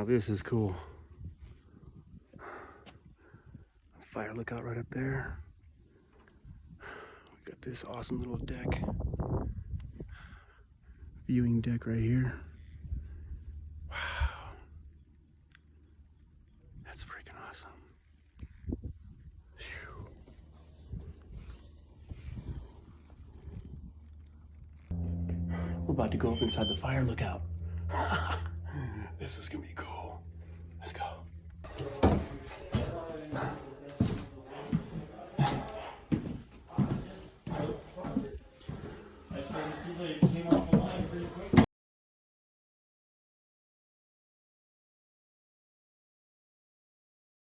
Now this is cool. Fire lookout right up there. We got this awesome little deck. Viewing deck right here. Wow. That's freaking awesome. Phew. We're about to go up inside the fire lookout. This is gonna be cool.